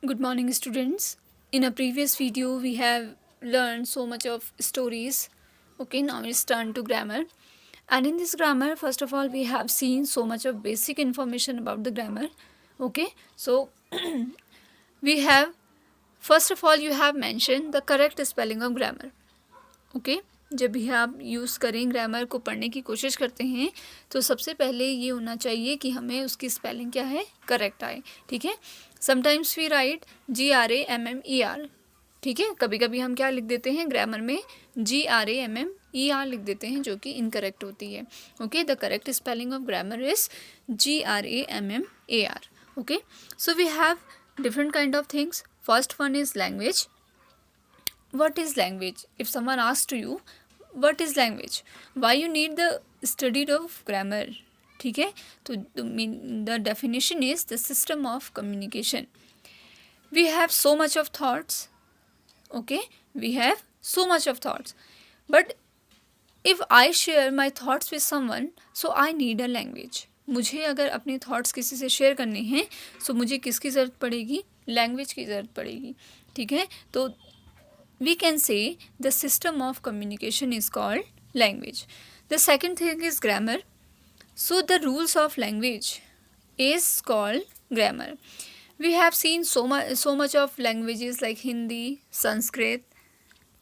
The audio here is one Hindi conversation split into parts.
Good morning, students. In a previous video, we have learned so much of stories. Okay, now it's turn to grammar. And in this grammar, first of all, we have seen so much of basic information about the grammar. Okay, so we have, first of all, you have mentioned the correct spelling of grammar. Okay जब भी आप यूज़ करें ग्रामर को पढ़ने की कोशिश करते हैं तो सबसे पहले ये होना चाहिए कि हमें उसकी स्पेलिंग क्या है करेक्ट आए. ठीक है. Sometimes we write GRAMMER. ठीक है. कभी कभी हम क्या लिख देते हैं ग्रामर में GRAMMER लिख देते हैं जो कि इनकरेक्ट होती है. Okay the correct spelling of grammar is GRAMMER. Okay so we have different kind of things. First one is language. What is language? If someone asks to you what is language, why you need the study of grammar? ठीक है. तो the definition is the system of communication. We have so much of thoughts. Okay, we have so much of thoughts, but if I share my thoughts with someone, so I need a language. मुझे अगर अपने थॉट्स किसी से शेयर करने हैं तो मुझे किसकी ज़रूरत पड़ेगी? लैंग्वेज की ज़रूरत पड़ेगी. ठीक है. तो we can say the system of communication is called language. The second thing is grammar. So the rules of language is called grammar. We have seen so much of languages like Hindi, Sanskrit,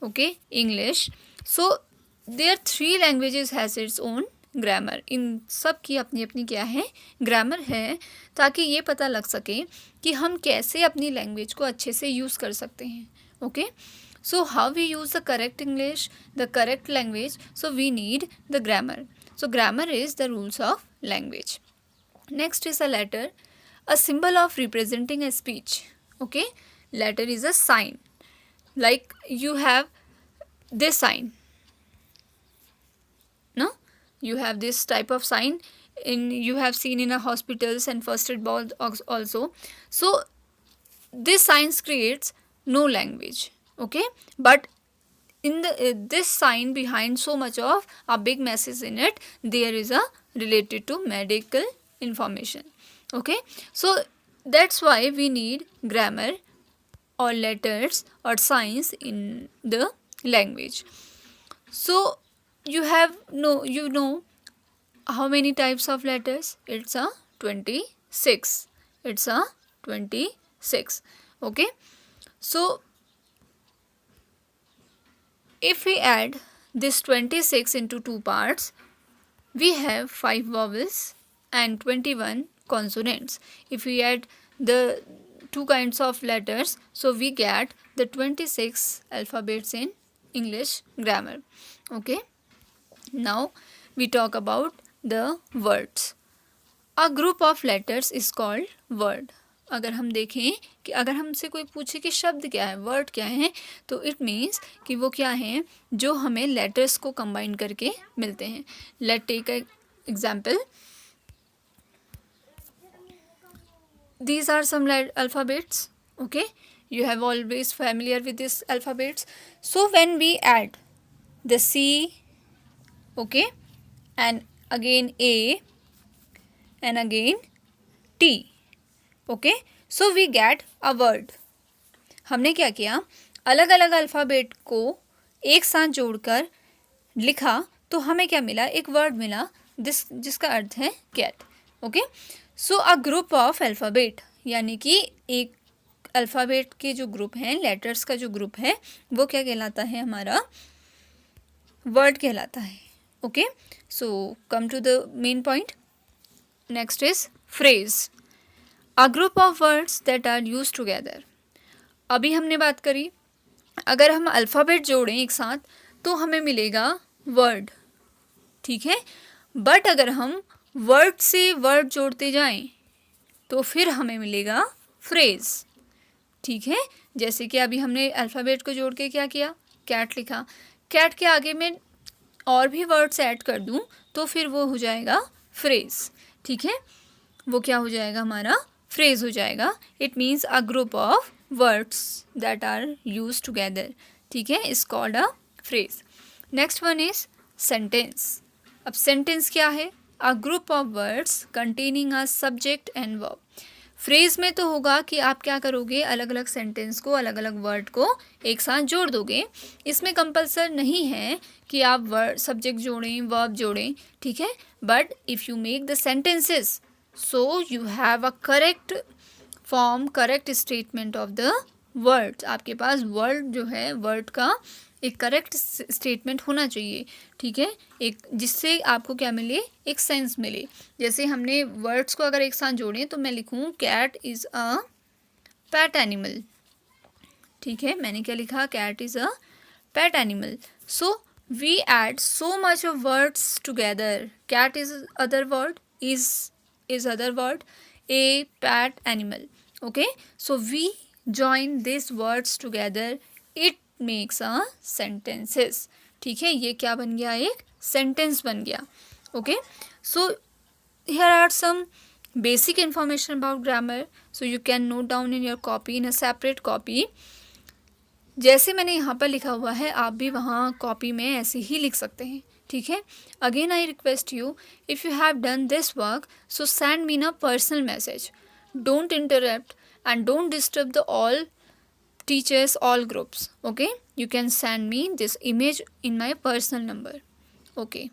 okay, English. So there three languages has its own grammar. इन सब की अपनी अपनी क्या है ग्रामर है ताकि ये पता लग सके कि हम कैसे अपनी लैंग्वेज को अच्छे से यूज़ कर सकते हैं. Okay so how we use the correct English, the correct language, so we need the grammar. So grammar is the rules of language. Next is a letter, a symbol of representing a speech. Okay, letter is a sign, like you have this sign, no, you have this type of sign in you have seen in a hospitals and first aid board also. So this signs creates no language. Okay, but in the this sign behind so much of a big message in it, there is a related to medical information. Okay, so that's why we need grammar or letters or signs in the language. So you know how many types of letters? It's a 26. It's a 26. Okay, so if we add this 26 into two parts, we have 5 vowels and 21 consonants. If we add the two kinds of letters, so we get the 26 alphabets in English grammar. Okay, now we talk about the words. A group of letters is called word. अगर हम देखें कि अगर हमसे कोई पूछे कि शब्द क्या है, वर्ड क्या है, तो इट मीन्स कि वो क्या हैं जो हमें लेटर्स को कंबाइन करके मिलते हैं. Let take a example. These are some alphabets. Okay, you have always familiar with these alphabets. So when we add the C, okay, and again A and again T, okay so we get a word. हमने क्या किया, अलग अलग अल्फ़ाबेट को एक साथ जोड़कर लिखा तो हमें क्या मिला, एक वर्ड मिला जिसका अर्थ है cat. Okay so a group of alphabet, यानी कि एक अल्फ़ाबेट के जो ग्रुप हैं, लेटर्स का जो ग्रुप है, वो क्या कहलाता है, हमारा वर्ड कहलाता है. Okay so come to the main point. Next is phrase, A group of words that are used together. अभी हमने बात करी अगर हम अल्फ़ाबेट जोड़ें एक साथ तो हमें मिलेगा वर्ड. ठीक है, बट अगर हम वर्ड से वर्ड जोड़ते जाएं तो फिर हमें मिलेगा फ्रेज. ठीक है, जैसे कि अभी हमने अल्फ़ाबेट को जोड़ के क्या किया, कैट लिखा. कैट के आगे में और भी वर्ड्स ऐड कर दूं तो फिर वो हो जाएगा फ्रेज. ठीक है, वो क्या हो जाएगा, हमारा फ्रेज हो जाएगा. It means a group of words that are use together. ठीक है, is called a phrase. Next one is sentence. अब सेंटेंस क्या है, a group of words containing a subject and verb. Phrase में तो होगा कि आप क्या करोगे, अलग अलग सेंटेंस को, अलग अलग वर्ड को एक साथ जोड़ दोगे। इसमें कंपल्सर नहीं है कि आप वर्ड सब्जेक्ट जोड़ें, वर्ब जोड़ें, ठीक है। But if you make the sentences, so you have a correct form, correct statement of the word. आपके पास वर्ड जो है, वर्ड का एक करेक्ट स्टेटमेंट होना चाहिए, ठीक है, एक जिससे आपको क्या मिले, एक सेंस मिले। जैसे हमने वर्ड्स को अगर एक साथ जोड़ें तो मैं लिखूँ cat is a pet animal, ठीक है, मैंने क्या लिखा, cat is a pet animal. So we add so much of words together, cat is other word, is other word, a pet animal, okay, so we join these words together, it makes a sentences, ठीक है, ये क्या बन गया, एक सेंटेंस बन गया, okay। So here are some basic information about grammar, so you can note down in your copy, in a separate copy। जैसे मैंने यहाँ पर लिखा हुआ है आप भी वहाँ कॉपी में ऐसे ही लिख सकते हैं, ठीक है। Again I request you, if you have done this work, so send me न personal message, don't interrupt and don't disturb the all teachers, all groups, okay. You can send me this image in my personal number, okay.